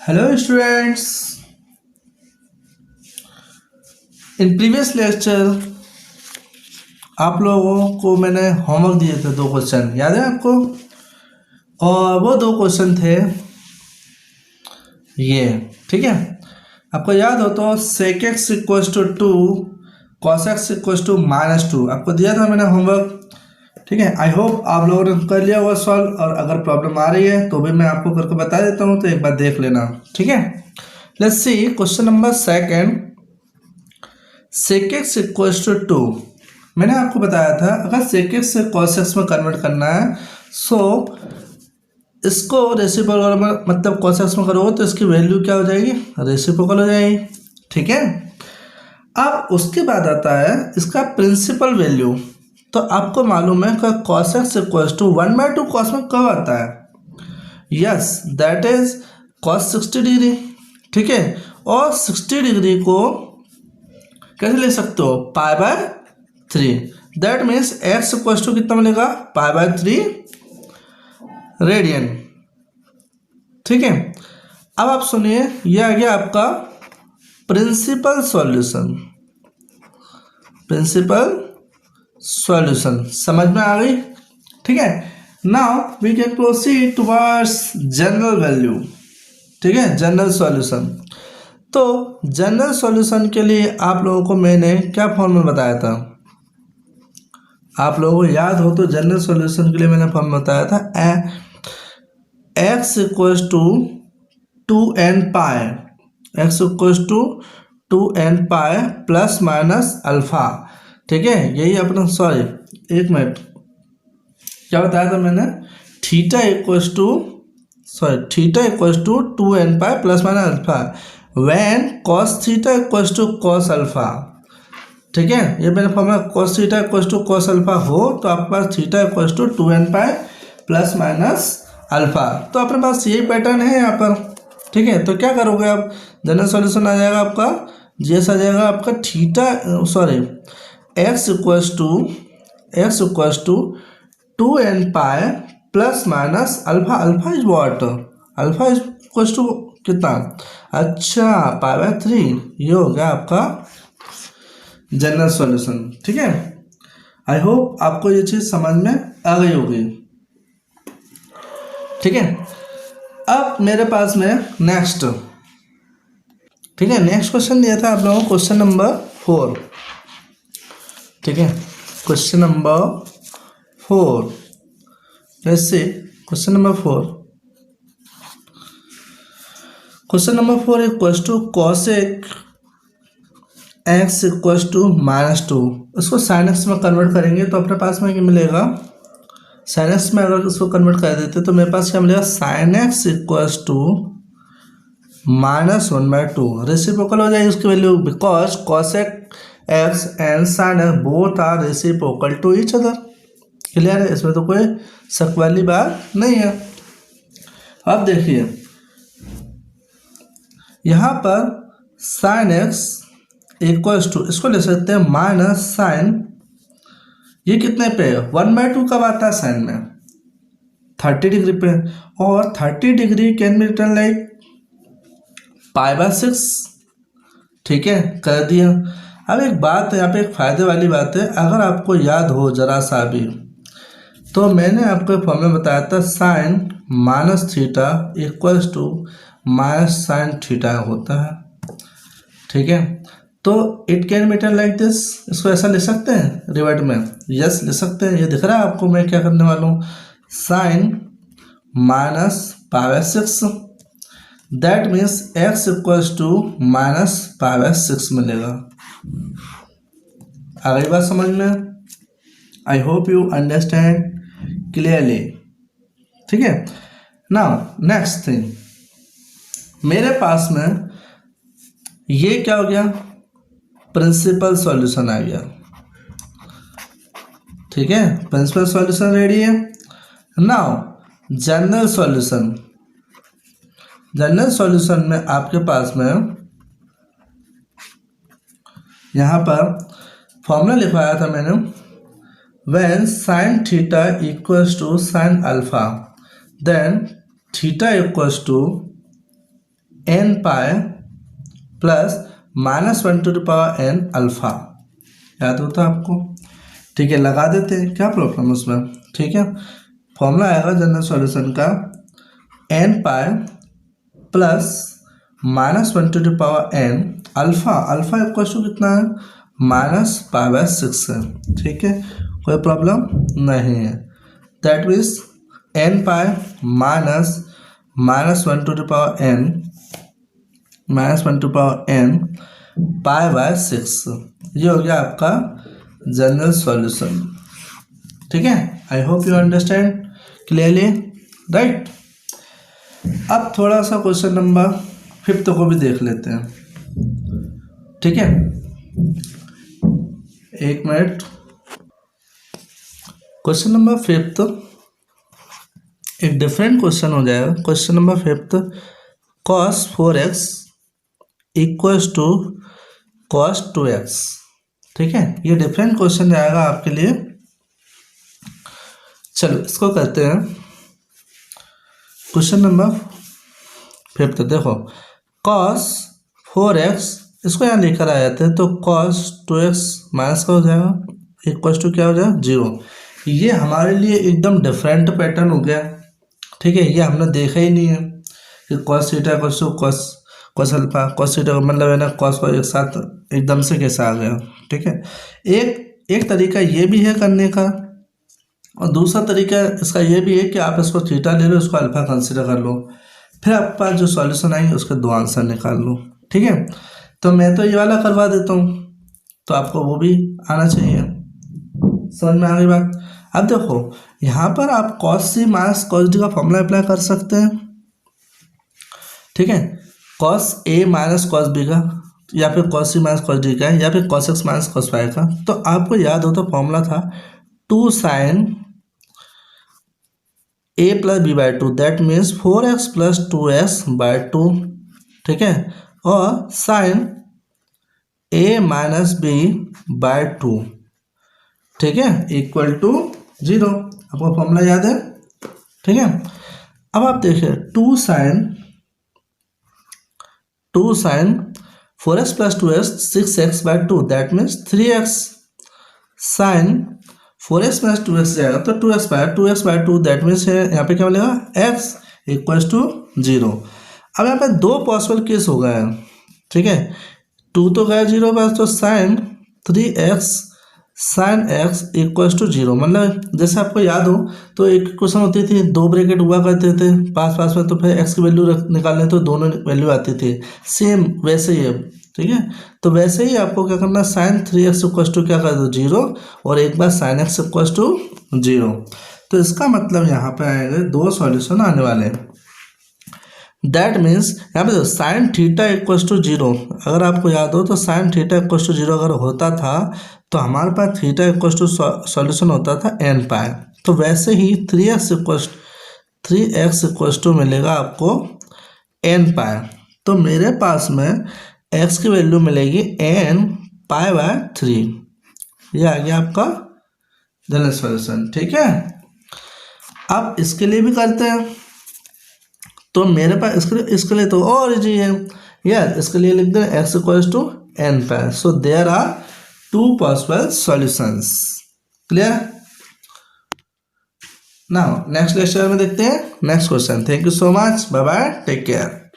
Hello students. In previous lecture आप लोगों को मैंने होमवर्क दिए थे 2 क्वेश्चन, याद है आपको? और वो 2 क्वेश्चन थे ये, ठीक है। आपको याद हो तो sec x equals to 2 cos x equals to -2 आपको दिया था मैंने होमवर्क, ठीक है। आई होप आप लोगों ने कर लिया होगा सॉल्व, और अगर प्रॉब्लम आ रही है तो भी मैं आपको करके बता देता हूँ, तो एक बार देख लेना, ठीक है। Let's see question number second. sec x equals to 2, मैंने आपको बताया था अगर sec x से cos x में कन्वर्ट करना है, सो इसको रेसिप्रोकल में मतलब cos x में करोगे तो इसकी वैल्यू क्या हो जाएगी, रेसिप्रोकल हो जाएगी, ठीक है। अब उसके बाद आता है इसका प्रिंसिपल वैल्यू। तो आपको मालूम है कि cos x equals to 1/2 cos में कब आता है? Yes, that is cos 60 degree, ठीक है। और 60 डिग्री को कैसे ले सकते हो? π/3। That means x equals to कितना मिलेगा? π/3 रेडियन, ठीक है। अब आप सुनिए, यह आ गया आपका प्रिंसिपल सॉल्यूशन। प्रिंसिपल सॉल्यूशन समझ में आ गई, ठीक है। Now we can proceed towards general value, ठीक है, जनरल सॉल्यूशन। तो जनरल सॉल्यूशन के लिए आप लोगों को मैंने क्या फॉर्मूला बताया था? आप लोगों को याद हो तो जनरल सॉल्यूशन के लिए मैंने फॉर्मूला बताया था x equals to 2n pi, x equals to 2n pi plus minus alpha, ठीक है। यही अपना, सॉरी एक मिनट, क्या बताया था मैंने? Theta equals to 2n pi plus minus alpha when cos theta equals to cos alpha, ठीक है। ये मैंने formula cos theta equals to cos alpha हो तो आपके पास theta equals to 2n pi plus minus alpha. तो अपने पास यही पैटर्न है यहाँ पर, ठीक है। तो क्या करोगे आप? जनरल सॉल्यूशन आ जाएगा आपका, जीएस आ जाएगा आपका x equals to 2n pi plus minus alpha. Alpha is what? Alpha is equals to कितना? अच्छा, π/3। ये हो गया आपका जनरल सॉल्यूशन, ठीक है। आई होप आपको ये चीज़ समझ में आ गई होगी, ठीक है। अब मेरे पास में नेक्स्ट, ठीक है, नेक्स्ट क्वेश्चन दिया था आप लोगों को, क्वेश्चन नंबर 4, ठीक है। क्वेश्चन नंबर 4, जैसे question number 4 equals to cosec x equals to -2। इसको sin x में कन्वर्ट करेंगे तो अपने पास में क्या मिलेगा? sin x में अगर इसको कन्वर्ट कर देते तो मेरे पास क्या मिलेगा? sin x equals to -1/2। Reciprocal हो जाएगी उसकी value, because cosec x and sin x both are reciprocal to each other. Clear है? इसमें तो कोई शक वाली बात नहीं है। अब देखिए यहाँ पर sin x इक्वल्स टू, इसको ले सकते हैं माइनस साइन, ये कितने पे? 1/2 कब आता है साइन में? 30 डिग्री पे, और 30 degree can be written like π/6, ठीक है, कर दिया। अब एक बात है यहाँ पे, एक फ़ायदे वाली बात है, अगर आपको याद हो जरा सा भी, तो मैंने आपको फॉर्मूला बताया था sine minus theta equals to minus sine theta होता है, ठीक है। तो it can be written like this, इसको ऐसा लिख सकते हैं रिवर्ट में, यस लिख सकते हैं। ये दिख रहा है आपको मैं क्या करने वाला हूँ? Sine minus π/6, that means x equals to minus π/6 मिलेगा। आ गई बात समझ में? I hope you understand clearly, ठीक है। नाउ नेक्स्ट थिंग, मेरे पास में ये क्या हो गया? प्रिंसिपल सॉल्यूशन आ गया, ठीक है। प्रिंसिपल सॉल्यूशन रेडी है। Now general solution. General solution में आपके पास में यहाँ पर फॉर्मूला लिखवाया था मैंने, when sin theta equals to sin alpha then theta equals to n pi plus -1 to the power n alpha. याद होता है आपको? ठीक है, लगा देते हैं, क्या प्रॉब्लम उसमें। ठीक है, फॉर्मूला आएगा जनरल सॉल्यूशन का n pi plus -1 to the power n alpha. Alpha equal to कितना है? -π/6 है। ठीक है, कोई प्रॉब्लम नहीं है। That means n pi -1 to the power n -1 to power n π/6, ये हो गया आपका जनरल सॉल्यूशन। ठीक है, आई hope you understand clearly, right. अब थोड़ा सा क्वेश्चन नंबर 5 को भी देख लेते हैं। ठीक है, एक मिनट। क्वेश्चन नंबर 5 एक डिफरेंट क्वेश्चन हो जाएगा। Question number 5, cos 4x equals to cos 2x। ठीक है, ये डिफरेंट क्वेश्चन जाएगा आपके लिए। चलो इसको करते हैं। क्वेश्चन नंबर 5 देखो, cos 4x इसको यहाँ लेकर आ जाते हैं तो cos 2x माइनस का हो जाएगा, इक्वल्स टू क्या हो जाएगा? 0। ये हमारे लिए एकदम डिफरेंट पैटर्न हो गया। ठीक है, ये हमने देखा ही नहीं है कि cos theta equals to cos alpha, cos theta का मतलब है ना cos को एक साथ एकदम से कैसे आ गया। ठीक है, एक तरीका ये भी है करने का, और दूसरा तरीका इसका ये भी है कि आप इसको थीटा ले लो, इसको अल्फा कंसिडर कर लो, फिर आपके पास जो सॉल्यूशन आएंगे उसके 2 आंसर निकाल लो। ठीक है, तो मैं तो ये वाला करवा देता हूँ, तो आपको वो भी आना चाहिए। समझ में आ गई बात? अब देखो यहाँ पर आप cos c minus cos d का फॉर्मूला अप्लाई कर सकते हैं। ठीक है, cos a minus cos b का, या फिर cos c minus cos d का, या फिर cos x minus cos y का। तो आपको याद हो तो फॉर्मूला था 2 sin a plus b by 2, that means 4x plus 2x by 2। ठीक है, और sin a minus b by 2, ठीक है, इक्वल टू 0। आपको फॉर्मूला याद है? ठीक है, अब आप देखिए 2 sin 4x plus 2x 6x by 2, that means 3x sin 4x plus 2x जाएगा तो 2x बाई 2, दैट मीन्स यहाँ पे क्या मिलेगा? x equals to 0। अब यहाँ पे 2 पॉसिबल केस हो गए हैं। ठीक है, 2 तो गया 0 पास, तो sin 3x sin x equals to 0। मतलब जैसे आपको याद हो तो एक क्वेश्चन होती थी, 2 ब्रैकेट हुआ करते थे पास में, तो फिर x की वैल्यू निकालने तो दोनों वैल्यू आती थी, सेम वैसे ही है। ठीक है, तो वैसे ही आपको क्या करना, sin 3x इक्वल्स टू क्या कर दो? 0, और एक बार sin x इक्वल्स टू 0। तो इसका मतलब यहाँ पे आएंगे 2 सॉल्यूशन आने वाले हैं। दैट मीन्स यहाँ पे साइन थीटा इक्वल्स टू 0, अगर आपको याद हो तो साइन थीटा इक्वल्स टू 0 अगर होता था तो हमारे पास थीटा इक्वल्स टू सॉल्यूशन होता था n पाई। तो वैसे ही 3x इक्वल्स टू मिलेगा आपको n पाई। तो मेरे पास में x की वैल्यू मिलेगी n पाई बाय 3। ये आ गया आपका जनरल सॉल्यूशन। ठीक है, अब इसके लिए भी करते हैं। तो मेरे पास इसके लिए तो और इजी है यार, इसके लिए लिख दें x equals to n pi. So there are 2 possible solutions. Clear? Now next lecture में देखते हैं next question. Thank you so much, bye bye, take care.